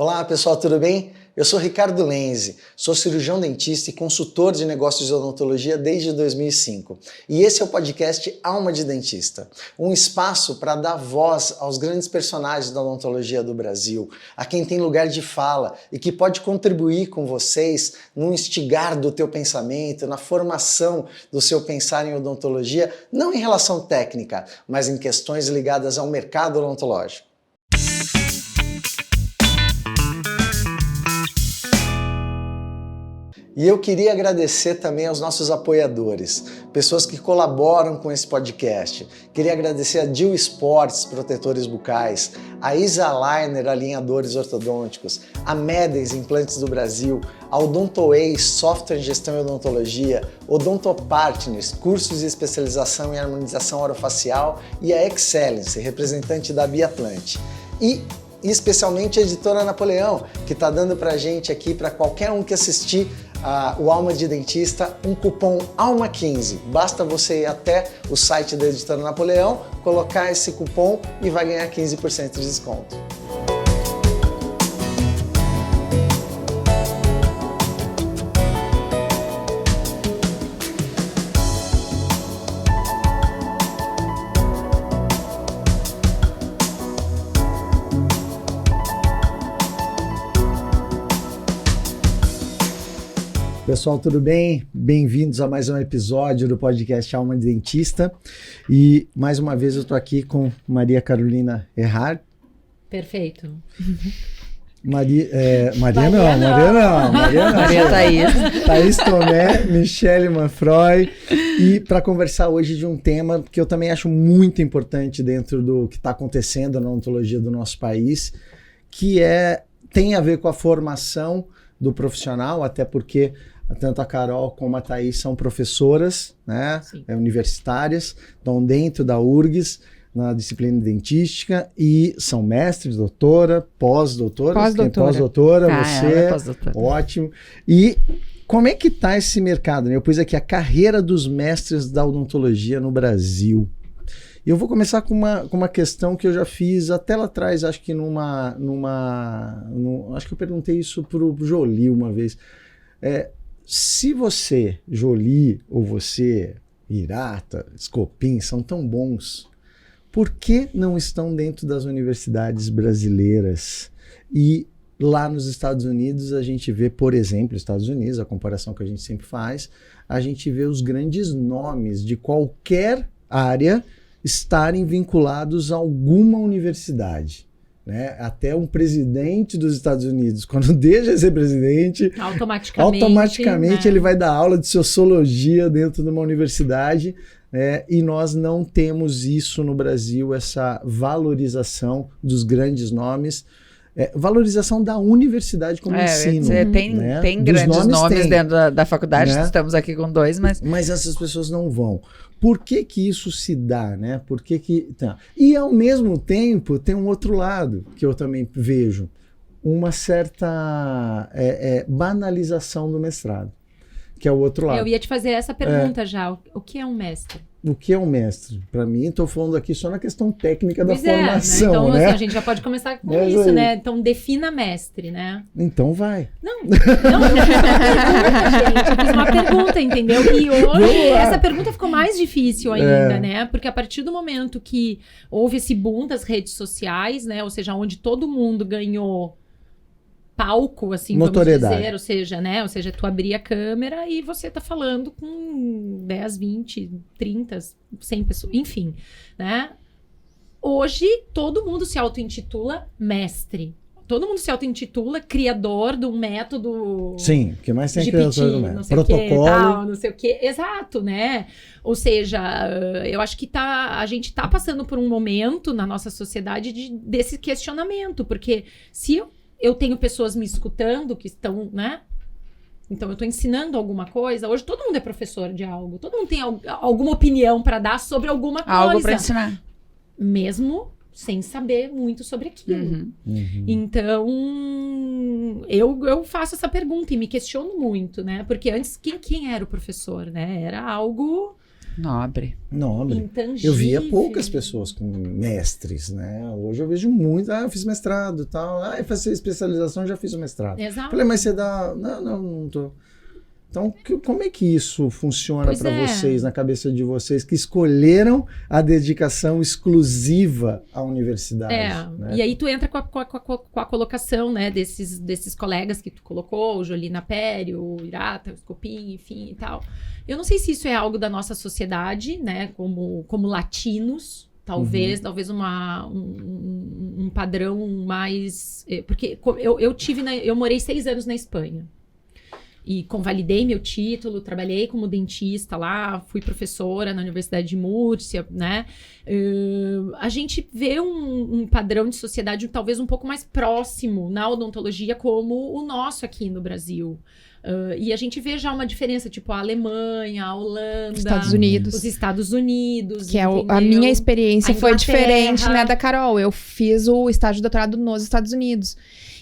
Olá pessoal, tudo bem? Eu sou Ricardo Lenzi, sou cirurgião dentista e consultor de negócios de odontologia desde 2005. E esse é o podcast Alma de Dentista, um espaço para dar voz aos grandes personagens da odontologia do Brasil, a quem tem lugar de fala e que pode contribuir com vocês no instigar do teu pensamento, na formação do seu pensar em odontologia, não em relação técnica, mas em questões ligadas ao mercado odontológico. E eu queria agradecer também aos nossos apoiadores, pessoas que colaboram com esse podcast. Queria agradecer a Dil Esportes, protetores bucais, a Isaliner, alinhadores ortodônticos, a Medens, implantes do Brasil, a Odontoways, software em gestão e odontologia, Odontopartners, cursos de especialização em harmonização orofacial e a Excellence, representante da Biatlante. E especialmente a editora Napoleão, que está dando pra gente aqui, para qualquer um que assistir o Alma de Dentista, um cupom ALMA15. Basta você ir até o site da editora Napoleão, colocar esse cupom e vai ganhar 15% de desconto. Pessoal, tudo bem? Bem-vindos a mais um episódio do podcast Alma de Dentista. E mais uma vez eu estou aqui com Maria Carolina Erhard. Perfeito. Maria Thaís. Thaís Tomé, Michele Manfroy. E para conversar hoje de um tema que eu também acho muito importante dentro do que está acontecendo na odontologia do nosso país, que tem a ver com a formação do profissional, até porque tanto a Carol como a Thaís são professoras, né, universitárias, estão dentro da URGS, na disciplina dentística, e são mestres, doutora, pós-doutora. Pós-doutora, você, é pós-doutora. Ótimo. E como é que está esse mercado? Eu pus aqui a carreira dos mestres da odontologia no Brasil. E eu vou começar com uma questão que eu já fiz até lá atrás, acho que acho que eu perguntei isso pro Jolie uma vez. Se você, Jolie, ou você, Hirata, Scopin, são tão bons, por que não estão dentro das universidades brasileiras? E lá nos Estados Unidos a gente vê, por exemplo, Estados Unidos, a comparação que a gente sempre faz, a gente vê os grandes nomes de qualquer área estarem vinculados a alguma universidade. Né? Até um presidente dos Estados Unidos, quando deixa de ser presidente, automaticamente né? Ele vai dar aula de sociologia dentro de uma universidade, e nós não temos isso no Brasil, essa valorização dos grandes nomes, valorização da universidade como ensino. Tem grandes nomes dentro da faculdade, né? Estamos aqui com dois, mas essas pessoas não vão. Por que isso se dá, né? E ao mesmo tempo tem um outro lado que eu também vejo, uma certa banalização do mestrado, que é o outro lado. Eu ia te fazer essa pergunta já. O que é um mestre? O que é um mestre? Para mim, estou falando aqui só na questão técnica da formação, né? Então, né? Assim, a gente já pode começar com isso, né? Então, defina mestre, né? Então, vai. Não, gente. Eu fiz uma pergunta, entendeu? E hoje, essa pergunta ficou mais difícil ainda, né? Porque a partir do momento que houve esse boom das redes sociais, né? Ou seja, onde todo mundo ganhou palco, assim, notoriedade. Vamos dizer, ou seja, tu abrir a câmera e você tá falando com 10, 20, 30, 100 pessoas, enfim, né? Hoje, todo mundo se auto-intitula mestre. Todo mundo se auto-intitula criador de um método. Sim, o que mais tem criador do método? Protocolo. Não sei o quê. Exato, né? Ou seja, eu acho que a gente tá passando por um momento na nossa sociedade desse questionamento, porque se eu tenho pessoas me escutando que estão, né? Então, eu estou ensinando alguma coisa. Hoje, todo mundo é professor de algo. Todo mundo tem alguma opinião para dar sobre alguma coisa. Algo para ensinar. Mesmo sem saber muito sobre aquilo. Uhum. Então, eu faço essa pergunta e me questiono muito, né? Porque antes, quem era o professor, né? Era algo Nobre. intangível. Eu via poucas pessoas com mestres, né? Hoje eu vejo muito, eu fiz mestrado e tal, eu faço especialização, já fiz o mestrado. Exato. Falei, mas você dá... Não tô... Então, como é que isso funciona para vocês, na cabeça de vocês, que escolheram a dedicação exclusiva à universidade? Né? E aí tu entra com a colocação, né, desses colegas que tu colocou, o Jolina Peri, o Irata, o Scopin, enfim e tal. Eu não sei se isso é algo da nossa sociedade, né, como latinos, talvez um padrão mais... Porque eu morei 6 anos na Espanha. E convalidei meu título, trabalhei como dentista lá, fui professora na Universidade de Múrcia, né? A gente vê um padrão de sociedade talvez um pouco mais próximo na odontologia como o nosso aqui no Brasil. E a gente vê já uma diferença, tipo a Alemanha, a Holanda, os Estados Unidos. Que a minha experiência foi diferente, né, da Carol. Eu fiz o estágio de doutorado nos Estados Unidos.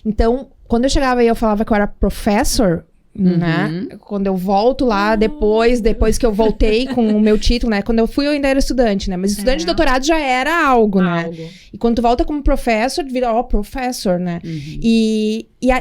Então, quando eu chegava e eu falava que eu era professor... Né? Quando eu volto lá, depois que eu voltei com o meu título, né? Quando eu fui, eu ainda era estudante, né? Mas estudante de doutorado já era algo, né? E quando tu volta como professor, vira, professor, né?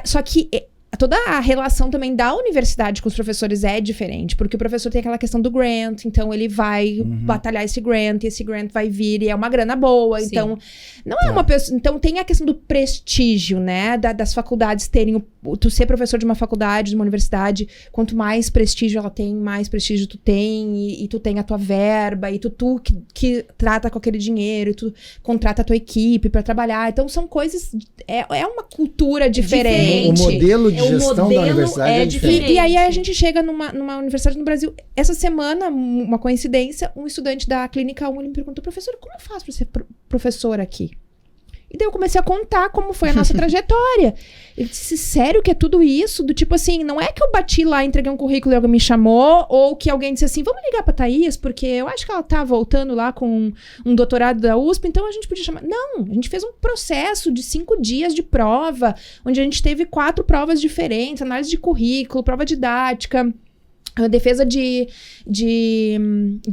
Só que toda a relação também da universidade com os professores é diferente, porque o professor tem aquela questão do grant, então ele vai batalhar esse grant, e esse grant vai vir, e é uma grana boa, Sim. Então não é uma pessoa, então tem a questão do prestígio, né, das faculdades terem, tu ser professor de uma faculdade, de uma universidade, quanto mais prestígio ela tem, mais prestígio tu tem, e tu tem a tua verba, e tu que trata com aquele dinheiro, e tu contrata a tua equipe pra trabalhar, então são coisas, é uma cultura diferente. O modelo de gestão da universidade é diferente. E aí a gente chega numa universidade no Brasil. Essa semana, uma coincidência, um estudante da Clínica 1 me perguntou, professora, como eu faço para ser professora aqui? E daí eu comecei a contar como foi a nossa trajetória. Ele disse, sério que é tudo isso? Do tipo assim, não é que eu bati lá, entreguei um currículo e alguém me chamou, ou que alguém disse assim, vamos ligar pra Thaís, porque eu acho que ela tá voltando lá com um doutorado da USP, então a gente podia chamar. Não, a gente fez um processo de 5 dias de prova, onde a gente teve 4 provas diferentes, análise de currículo, prova didática, defesa de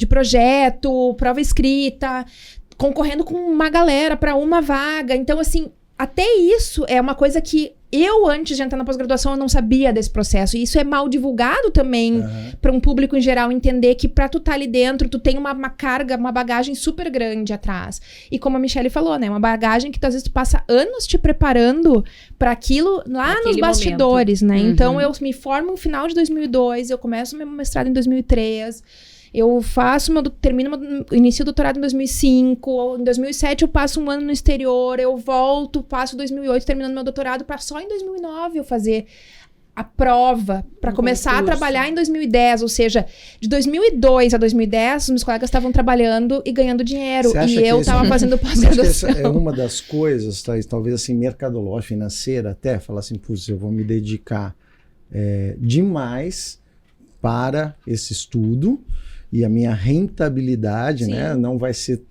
projeto, prova escrita, concorrendo com uma galera para uma vaga. Então, assim, até isso é uma coisa que eu, antes de entrar na pós-graduação, eu não sabia desse processo. E isso é mal divulgado também para um público em geral entender que para tu estar ali dentro, tu tem uma carga, uma bagagem super grande atrás. E como a Michelle falou, né? Uma bagagem que tu, às vezes tu passa anos te preparando para aquilo lá nos bastidores, né? Então, eu me formo no final de 2002, eu começo meu mestrado em 2003... Eu inicio o doutorado em 2005, em 2007 eu passo um ano no exterior, eu volto, passo 2008 terminando meu doutorado, para só em 2009 eu fazer a prova, para começar a trabalhar em 2010, ou seja, de 2002 a 2010, os meus colegas estavam trabalhando e ganhando dinheiro, e eu estava fazendo pós-graduação. Essa é uma das coisas, talvez assim, mercadológica, financeira até, falar assim, putz, eu vou me dedicar demais para esse estudo, e a minha rentabilidade, né, não vai ser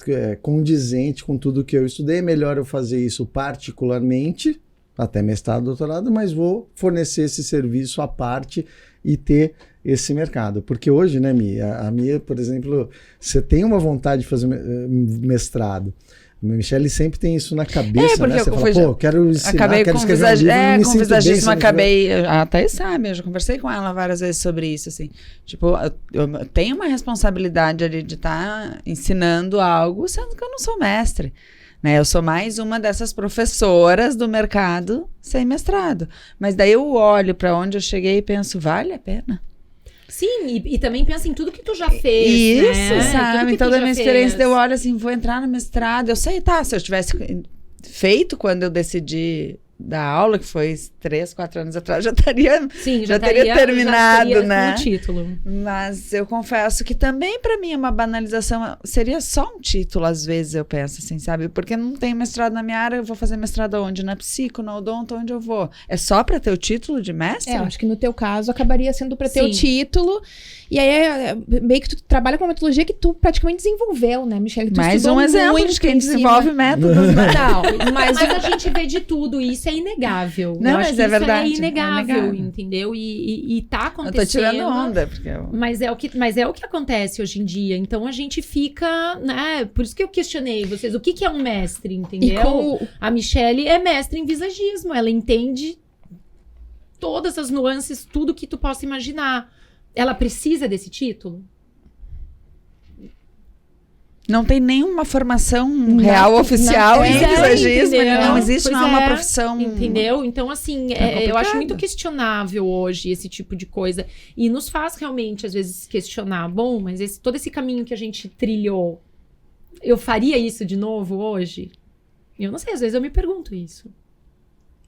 condizente com tudo que eu estudei. É melhor eu fazer isso particularmente, até mestrado, doutorado, mas vou fornecer esse serviço à parte e ter esse mercado. Porque hoje, né, a Mia, por exemplo, você tem uma vontade de fazer mestrado. A Michelle sempre tem isso na cabeça, né? Você fala, quero ensinar, quero escrever um livro, com visagismo, a Thaís sabe, eu já conversei com ela várias vezes sobre isso, assim. Tipo, eu tenho uma responsabilidade ali de estar ensinando algo, sendo que eu não sou mestre, né? Eu sou mais uma dessas professoras do mercado sem mestrado. Mas daí eu olho para onde eu cheguei e penso, vale a pena? Sim, e também pensa em tudo que tu já fez, isso, né? Sabe? Então, da minha experiência, eu olho assim, vou entrar no mestrado. Eu sei, se eu tivesse feito quando eu decidi dar aula, que foi 3, 4 anos atrás, já teria terminado, né? Com o título. Mas eu confesso que também, para mim, é uma banalização. Seria só um título, às vezes, eu penso assim, sabe? Porque não tem mestrado na minha área, eu vou fazer mestrado onde? Na psico, na odonto, onde eu vou? É só para ter o título de mestre? Eu acho que no teu caso acabaria sendo para ter o título. E aí, meio que tu trabalha com uma metodologia que tu praticamente desenvolveu, né, Michelle? Tu mais um exemplo de quem desenvolve métodos. Não, mas a gente vê de tudo. Isso é inegável. Não, Eu acho mas que é isso verdade, é inegável, é inegável. entendeu? E tá Eu acontecendo. tô tirando onda, porque Mas é o que acontece hoje em dia. Então a gente fica, né? Por isso que eu questionei vocês. O que é um mestre, E entendeu? com A Michelle é mestre em visagismo. Ela entende todas as nuances, tudo que tu possa imaginar. Ela precisa desse título? não tem nenhuma formação Não, real, não oficial em tem, visagismo. entendeu? Não existe, Pois não é uma é, profissão. Entendeu? Então, assim, eu complicado. acho muito questionável hoje esse tipo de coisa. E nos faz realmente, às vezes, questionar. Bom, mas todo esse caminho que a gente trilhou, eu faria isso de novo hoje? Eu não sei, às vezes eu me pergunto isso.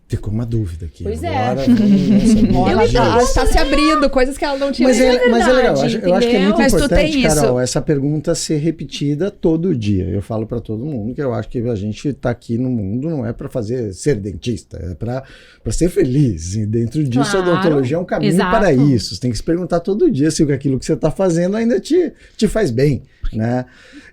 Ficou uma dúvida aqui. Pois é. Agora, vamos saber. ela está se abrindo, coisas que ela não tinha. Mas é legal, verdade, eu acho que é muito entendeu? Mas tu importante, tem isso. Carol, essa pergunta ser repetida todo dia. Eu falo para todo mundo que eu acho que a gente tá aqui no mundo não é para ser dentista, é para ser feliz. E dentro disso, Claro, a odontologia é um caminho exato. para isso. Você tem que se perguntar todo dia se aquilo que você está fazendo ainda te faz bem, né?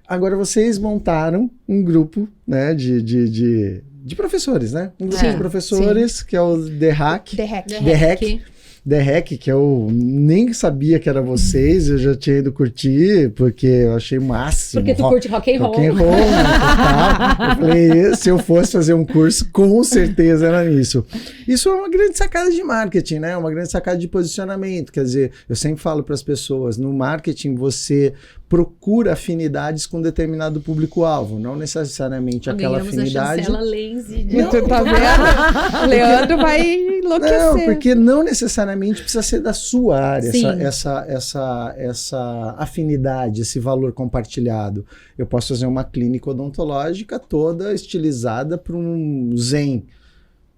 Agora, vocês montaram um grupo, né, de professores, né? Um grupo Sim, de professores, que é o The Hack. The Hack. The Hack. The Hack, que eu nem sabia que era vocês, eu já tinha ido curtir, porque eu achei o máximo. Porque tu curte rock and roll. Rock and roll, né, total. Eu falei, se eu fosse fazer um curso, com certeza era nisso. Isso é uma grande sacada de marketing, né? Uma grande sacada de posicionamento. Quer dizer, eu sempre falo para as pessoas, no marketing você procura afinidades com determinado público-alvo, não necessariamente aquela Ganhamos afinidade. a chancela Lenzi. Tu tá vendo? O Leandro vai enlouquecer. Não, porque não necessariamente precisa ser da sua área, Sim. essa afinidade, esse valor compartilhado. Eu posso fazer uma clínica odontológica toda estilizada para um zen.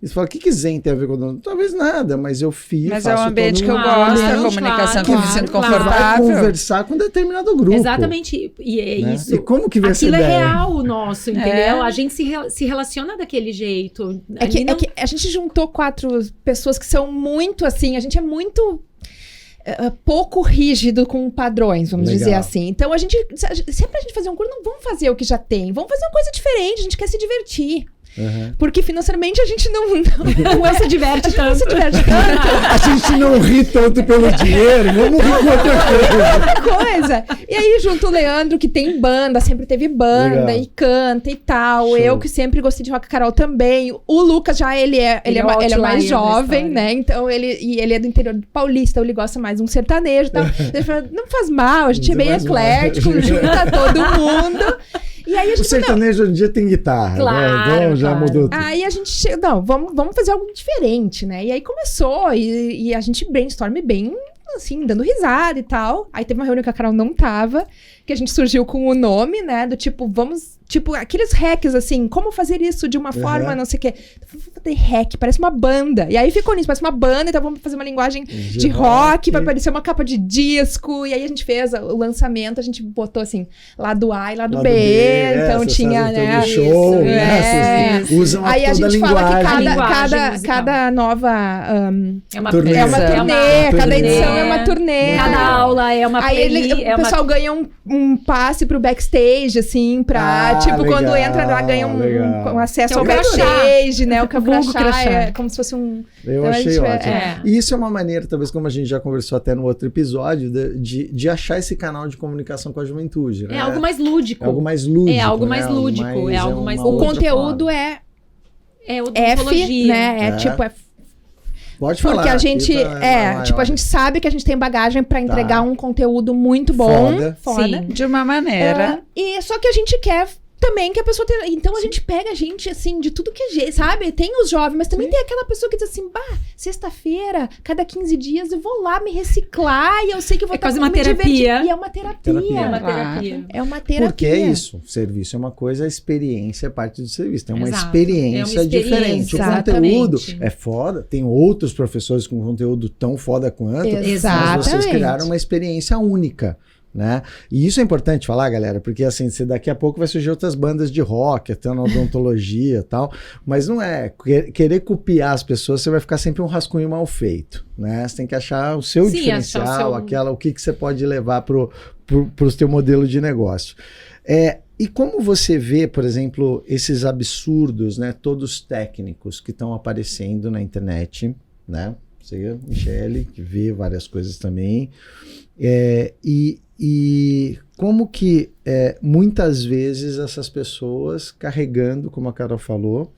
E você fala, o que zen tem a ver com odontologia? Talvez nada, mas eu fiz. Mas é um faço ambiente todo que eu um gosto, a ambiente, comunicação claro, que eu me claro, sinto claro. vai confortável. conversar com determinado grupo. Exatamente. E é né? isso. E como que vai ser Aquilo é ideia? real o nosso, entendeu? É. A gente se relaciona daquele jeito. É que, Ali não- é que a gente juntou 4 pessoas que são muito assim, a gente é muito pouco rígido com padrões, vamos Legal. dizer assim. Então sempre a gente fazer um curso, não vamos fazer o que já tem, vamos fazer uma coisa diferente, a gente quer se divertir. Uhum. Porque financeiramente a gente não Não se diverte não tanto. se diverte tanto. A gente não ri tanto pelo dinheiro, vamos rir com outra coisa. Outra coisa. E aí, junto o Leandro, que tem banda, sempre teve banda Legal. e canta e tal. Show. Eu, que sempre gostei de rock, a Carol também. O Lucas já, ele é Ele é o mais outlier da jovem, história. né? Então, ele é do interior do Paulista, então ele gosta mais de um sertanejo e tal. Ele falou, não faz mal, a gente é Não bem faz mal. eclético, junta todo mundo. E aí a O gente falou, sertanejo hoje em dia tem guitarra, Claro, né? Então já claro. mudou tudo. aí a gente chegou, não, vamos fazer algo diferente, né? E aí começou, e a gente brainstorm bem, assim, dando risada e tal. Aí teve uma reunião que a Carol não tava, que a gente surgiu com o nome, né? Do tipo, aqueles hacks, assim, como fazer isso de uma forma, não sei o quê. Vamos fazer hack, parece uma banda. E aí ficou nisso, parece uma banda, então vamos fazer uma linguagem de rock, vai parecer uma capa de disco. E aí a gente fez o lançamento, a gente botou, assim, lado A e lado Lado B. B, Então vocês tinha, fazem né? todo show, isso, né? Vocês usam Aí a toda gente fala que linguagem. Linguagem musical. cada nova É uma Turnê. é uma É turnê, uma cada turnê. edição é uma turnê. Cada aula é uma Aí playlist, o pessoal ganha um passe pro backstage, assim, pra, tipo, legal, quando entra lá, ganha um acesso Que é ao o crachá. backstage, né? O Vulgo crachá, crachá. é como se fosse um... Eu Então, a achei gente ótimo. é. E isso é uma maneira, talvez como a gente já conversou até no outro episódio, de achar esse canal de comunicação com a juventude. Né? É algo mais lúdico. É algo mais lúdico. É algo né? mais lúdico, é algo mais uma O outra conteúdo forma. é É F, odontologia. né? É É. tipo... Pode falar. Porque a gente, Ita tipo, a gente sabe que a gente tem bagagem pra entregar um conteúdo muito bom. Foda. Sim. De uma maneira. E só que a gente quer também que a pessoa tenha... Então a gente pega a gente, assim, de tudo que é jeito, sabe? Tem os jovens, mas também tem aquela pessoa que diz assim, sexta-feira, cada 15 dias eu vou lá me reciclar e eu sei que eu vou É quase me uma terapia. divertir. E é uma terapia. Terapia. É uma Claro. terapia. É uma terapia. Porque é isso. O serviço é uma coisa, a experiência é parte do serviço. Tem uma Exato. experiência, É uma experiência, diferente. O exatamente. conteúdo é foda. Tem outros professores com conteúdo tão foda quanto. Mas vocês Exatamente. criaram uma experiência única. Né? E isso é importante falar, galera, porque assim, daqui a pouco vai surgir outras bandas de rock, até na odontologia e tal, mas não é querer copiar as pessoas, você vai ficar sempre um rascunho mal feito, né? Você tem que achar o seu Sim, diferencial, achar o seu- o que você pode levar pro teu modelo de negócio. E como você vê, por exemplo, esses absurdos, né, todos técnicos que estão aparecendo na internet, né? Você, Michele, que vê várias coisas também. E como que muitas vezes essas pessoas carregando, como a Carol falou,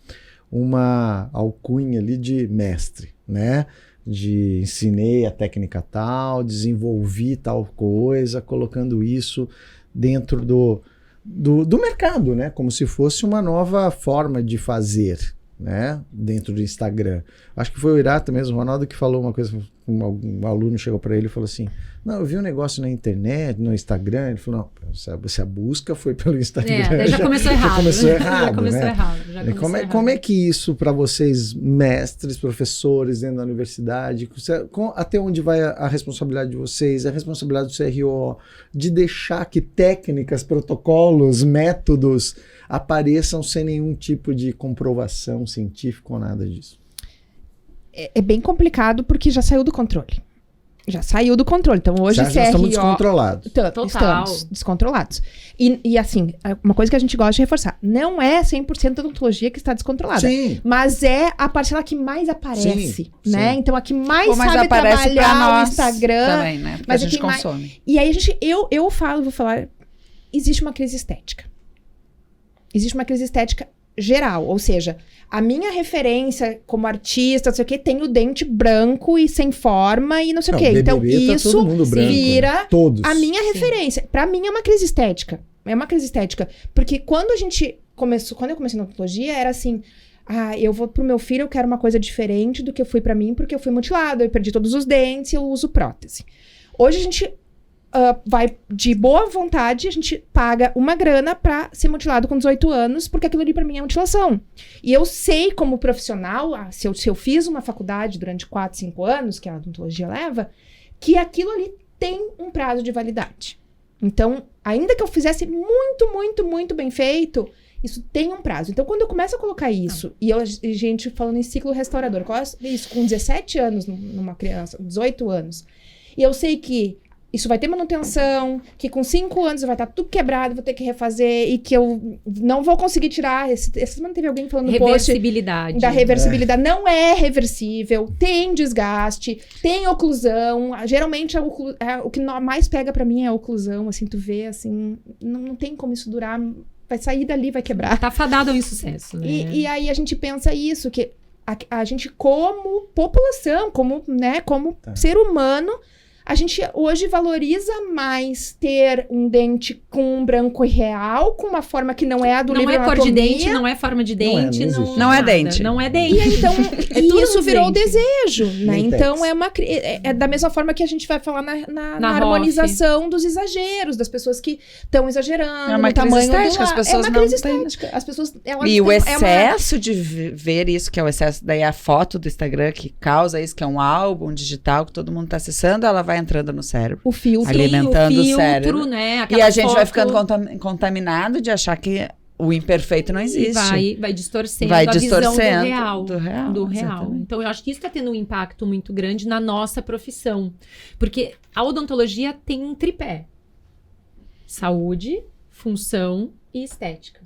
uma alcunha ali de mestre, né? De ensinei a técnica tal, desenvolvi tal coisa, colocando isso dentro do mercado, né? Como se fosse uma nova forma de fazer, né? Dentro do Instagram. Acho que foi o Irata mesmo, o Ronaldo, que falou uma coisa, um aluno chegou para ele e falou assim, não, eu vi um negócio na internet, no Instagram, ele falou, não, se a busca foi pelo Instagram, já começou errado. Já começou errado, já começou né? errado. Como é que isso, para vocês, mestres, professores dentro da universidade, até onde vai a responsabilidade de vocês, a responsabilidade do CRO, de deixar que técnicas, protocolos, métodos apareçam sem nenhum tipo de comprovação científica ou nada disso? É bem complicado porque já saiu do controle. Já saiu do controle. Então, hoje Já estamos CRO... descontrolados. Total. Estamos descontrolados. E assim, uma coisa que a gente gosta de reforçar. Não é 100% da odontologia que está descontrolada. Sim. Mas é a parcela que mais aparece, Sim, né? sim. Então, a que mais Mas sabe aparece pra trabalhar nós o Instagram. também, né? Porque mas a é gente que mais- consome. E aí, vou falar, existe uma crise estética. Existe uma crise estética geral, ou seja, a minha referência como artista, não sei o quê, tem o dente branco e sem forma e não sei o quê. Então, BBB tá isso todo mundo branco, vira né? Todos. a minha referência. Pra mim é uma crise estética. É uma crise estética. Porque quando eu comecei na odontologia, era assim, eu vou pro meu filho, eu quero uma coisa diferente do que eu fui pra mim, porque eu fui mutilada, eu perdi todos os dentes e eu uso prótese. Hoje a gente vai de boa vontade, a gente paga uma grana pra ser mutilado com 18 anos, porque aquilo ali pra mim é mutilação. E eu sei como profissional, se eu fiz uma faculdade durante 4, 5 anos, que a odontologia leva, que aquilo ali tem um prazo de validade. Então, ainda que eu fizesse muito, muito, muito bem feito, isso tem um prazo. Então, quando eu começo a colocar isso, e gente falando em ciclo restaurador, eu coloco isso com 17 anos numa criança, 18 anos, e eu sei que isso vai ter manutenção, que com 5 anos vai estar tudo quebrado, vou ter que refazer, e que eu não vou conseguir tirar. Essa semana teve alguém falando no post Reversibilidade. da reversibilidade. Não é reversível, tem desgaste, tem oclusão. Geralmente, o que mais pega pra mim é a oclusão, assim, tu vê, assim, não tem como isso durar, vai sair dali, vai quebrar. Tá fadado ao insucesso, né? E aí a gente pensa isso, que a gente como população, como ser humano, a gente hoje valoriza mais ter um dente com um branco real, com uma forma que não é a do livro Não é cor de anatomia. dente, não é forma de dente, não existe. Não é nada. dente. Não é dente. E então, tudo isso virou o dente. desejo, né? Nem Então, tex. é da mesma forma que a gente vai falar na Na harmonização dos exageros, das pessoas que estão exagerando É uma no crise tamanho estética, do as lá. pessoas É uma não crise têm- estética. As pessoas, elas E o têm- excesso de ver isso, que é o excesso, daí a foto do Instagram que causa isso, que é um álbum digital que todo mundo tá acessando, ela vai entrando no cérebro. o filtro. Alimentando o cérebro. Né? E Aquela a gente vai foto ficando contaminado de achar que o imperfeito não existe. Vai distorcendo Vai a visão distorcendo do real. do real. Exatamente. Então, eu acho que isso está tendo um impacto muito grande na nossa profissão. Porque a odontologia tem um tripé. Saúde, função e estética.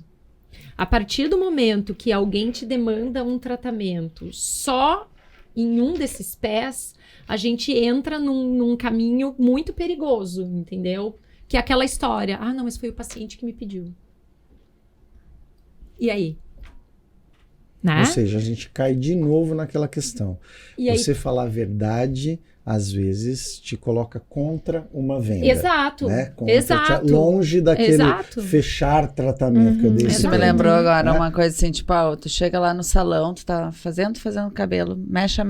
A partir do momento que alguém te demanda um tratamento só em um desses pés, a gente entra num caminho muito perigoso, entendeu? Que é aquela história. Não, mas foi o paciente que me pediu. E aí? Né? Ou seja, a gente cai de novo naquela questão. E aí? Você falar a verdade, às vezes, te coloca contra uma venda. Exato. Né? Exato. Longe daquele Exato. fechar tratamento que eu dei. Isso me Exatamente. lembrou agora Né? uma coisa assim, tipo, tu chega lá no salão, tu tá fazendo cabelo, mecha,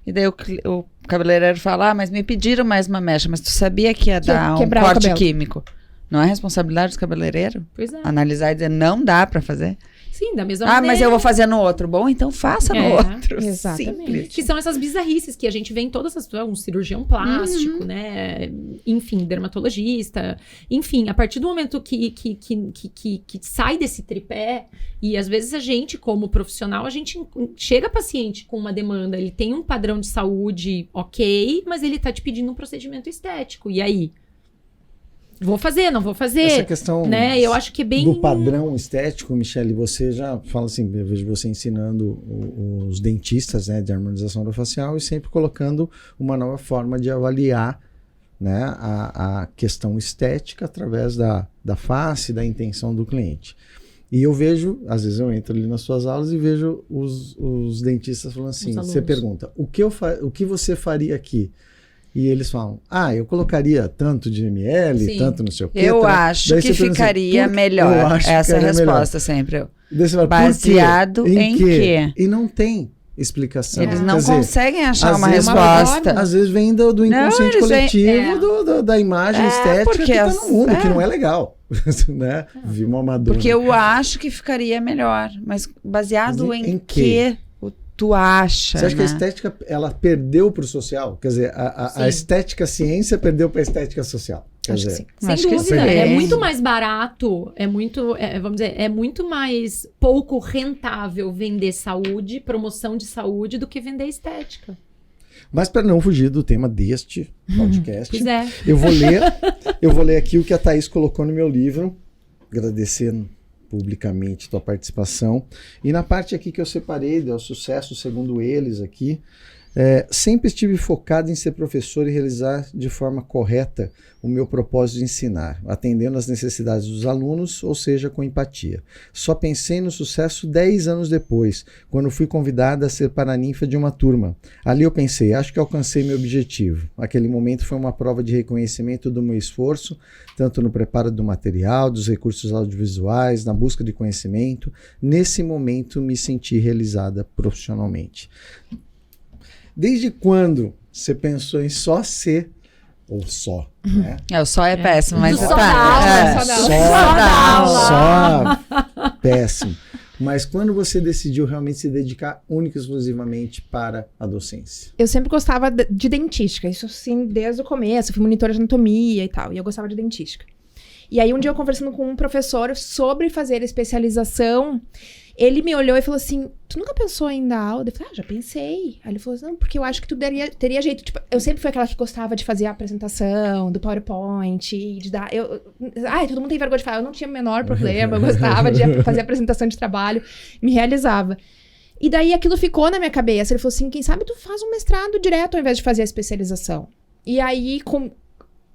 e daí o cabeleireiro fala, mas me pediram mais uma mecha, mas tu sabia que ia dar um quebrar o corte cabelo. químico. Não é responsabilidade do cabeleireiro? Pois é. Analisar e dizer, não dá pra fazer. Sim, da mesma maneira. Mas eu vou fazer no outro. Bom, então faça no outro. exatamente. Simples. Que são essas bizarrices que a gente vê em todas as... Um cirurgião plástico, né? Enfim, dermatologista. Enfim, a partir do momento que sai desse tripé, e às vezes a gente, como profissional, a gente chega paciente com uma demanda, ele tem um padrão de saúde ok, mas ele tá te pedindo um procedimento estético. E aí? Vou fazer, não vou fazer. Essa questão, né? Eu acho que é bem... do padrão estético, Michele, você já fala assim, eu vejo você ensinando os dentistas, né, de harmonização orofacial e sempre colocando uma nova forma de avaliar, né, a questão estética através da face, da intenção do cliente. E eu vejo, às vezes eu entro ali nas suas aulas e vejo os dentistas falando assim, você pergunta, o que você faria aqui? E eles falam, eu colocaria tanto de ml, Sim. tanto não sei o quê. Eu acho que ficaria melhor. Essa é a resposta sempre. Baseado em quê? E não tem explicação. Eles não Quer conseguem dizer, achar uma vezes, resposta. Às vezes vem do inconsciente coletivo, da imagem estética que tá no mundo, que não é legal. Né? Vi uma Madonna. Porque eu acho que ficaria melhor. Mas baseado em quê? Tu acha? Você acha que a estética ela perdeu para o social? Quer dizer, a estética ciência perdeu para a estética social. Quer Acho dizer, que sim. Sem dúvida, é muito mais barato, vamos dizer, é muito mais pouco rentável vender saúde, promoção de saúde, do que vender estética. Mas para não fugir do tema deste podcast, Pois é. eu vou ler aqui o que a Thaís colocou no meu livro, agradecendo publicamente tua participação. E na parte aqui que eu separei do sucesso, segundo eles aqui, sempre estive focado em ser professor e realizar de forma correta o meu propósito de ensinar, atendendo às necessidades dos alunos, ou seja, com empatia. Só pensei no sucesso 10 anos depois, quando fui convidada a ser paraninfa de uma turma. Ali eu pensei, acho que alcancei meu objetivo. Aquele momento foi uma prova de reconhecimento do meu esforço, tanto no preparo do material, dos recursos audiovisuais, na busca de conhecimento. Nesse momento me senti realizada profissionalmente. Desde quando você pensou em só ser, ou só, né? O só é péssimo, mas Só péssimo. Mas quando você decidiu realmente se dedicar única e exclusivamente para a docência? Eu sempre gostava de dentística, isso assim, desde o começo. Eu fui monitora de anatomia e tal, e eu gostava de dentística. E aí um dia eu conversando com um professor sobre fazer especialização, ele me olhou e falou assim, tu nunca pensou em dar aula? Eu falei, já pensei. Aí ele falou assim, não, porque eu acho que tu teria jeito. Tipo, eu sempre fui aquela que gostava de fazer a apresentação, do PowerPoint, de dar... todo mundo tem vergonha de falar. Eu não tinha o menor problema, eu gostava de fazer apresentação de trabalho, me realizava. E daí aquilo ficou na minha cabeça. Ele falou assim, quem sabe tu faz um mestrado direto ao invés de fazer a especialização. E aí,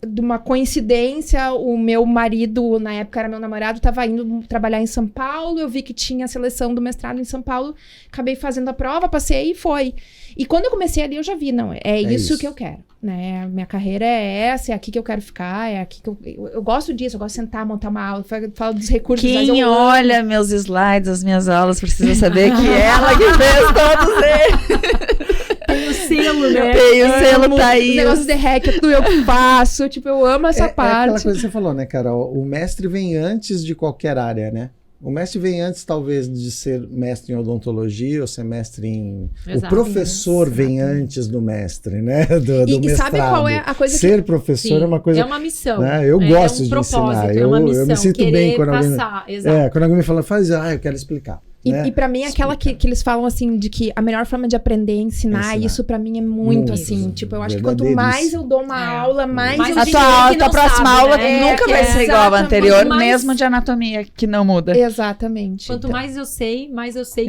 de uma coincidência, o meu marido, na época era meu namorado, estava indo trabalhar em São Paulo, eu vi que tinha a seleção do mestrado em São Paulo, acabei fazendo a prova, passei e foi. E quando eu comecei ali, eu já vi, não, é isso que eu quero, né? Minha carreira é essa, é aqui que eu quero ficar, é aqui que eu gosto disso, eu gosto de sentar, montar uma aula, falo dos recursos. Quem olha meus slides, as minhas aulas, precisa saber que ela que fez todos eles. Tem o selo, né? Tem o selo, Thaís. Os negócios de hack, é tudo eu que faço. Tipo, eu amo essa parte. É aquela coisa que você falou, né, Carol? O mestre vem antes de qualquer área, né? O mestre vem antes, talvez, de ser mestre em odontologia ou ser mestre em... Exato. O professor vem antes do mestre, né? Do e mestrado. sabe qual é a coisa ser professor é uma coisa... É uma missão. Né? Eu gosto de ensinar. É uma missão. Eu me sinto bem quando alguém... Exato. Quando alguém me fala, eu quero explicar. Né? E pra mim, aquela que eles falam assim, de que a melhor forma de aprender é ensinar. Isso pra mim é muito assim. Tipo, eu acho que quanto mais eu dou uma aula, mais eu a tua próxima aula nunca vai ser igual à anterior, mesmo de anatomia, que não muda. Exatamente. Quanto mais eu sei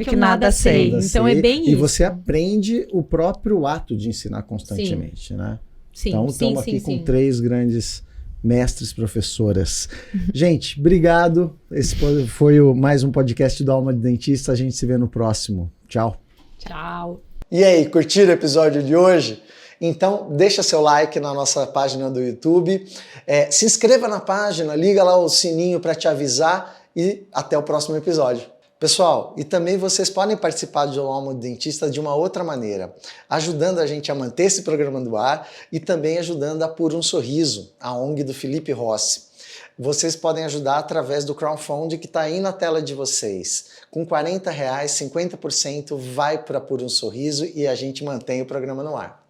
que eu nada sei. Então é bem isso. E você aprende o próprio ato de ensinar constantemente, né? Então estamos aqui com 3 grandes mestres, professoras. Gente, obrigado. Esse foi mais um podcast do Alma de Dentista. A gente se vê no próximo. Tchau. Tchau. E aí, curtiram o episódio de hoje? Então, deixa seu like na nossa página do YouTube. Se inscreva na página, liga lá o sininho para te avisar e até o próximo episódio. Pessoal, e também vocês podem participar do Alma de Dentista de uma outra maneira, ajudando a gente a manter esse programa no ar e também ajudando a Por um Sorriso, a ONG do Felipe Rossi. Vocês podem ajudar através do crowdfunding que está aí na tela de vocês. Com R$40, 50% vai para Por um Sorriso e a gente mantém o programa no ar.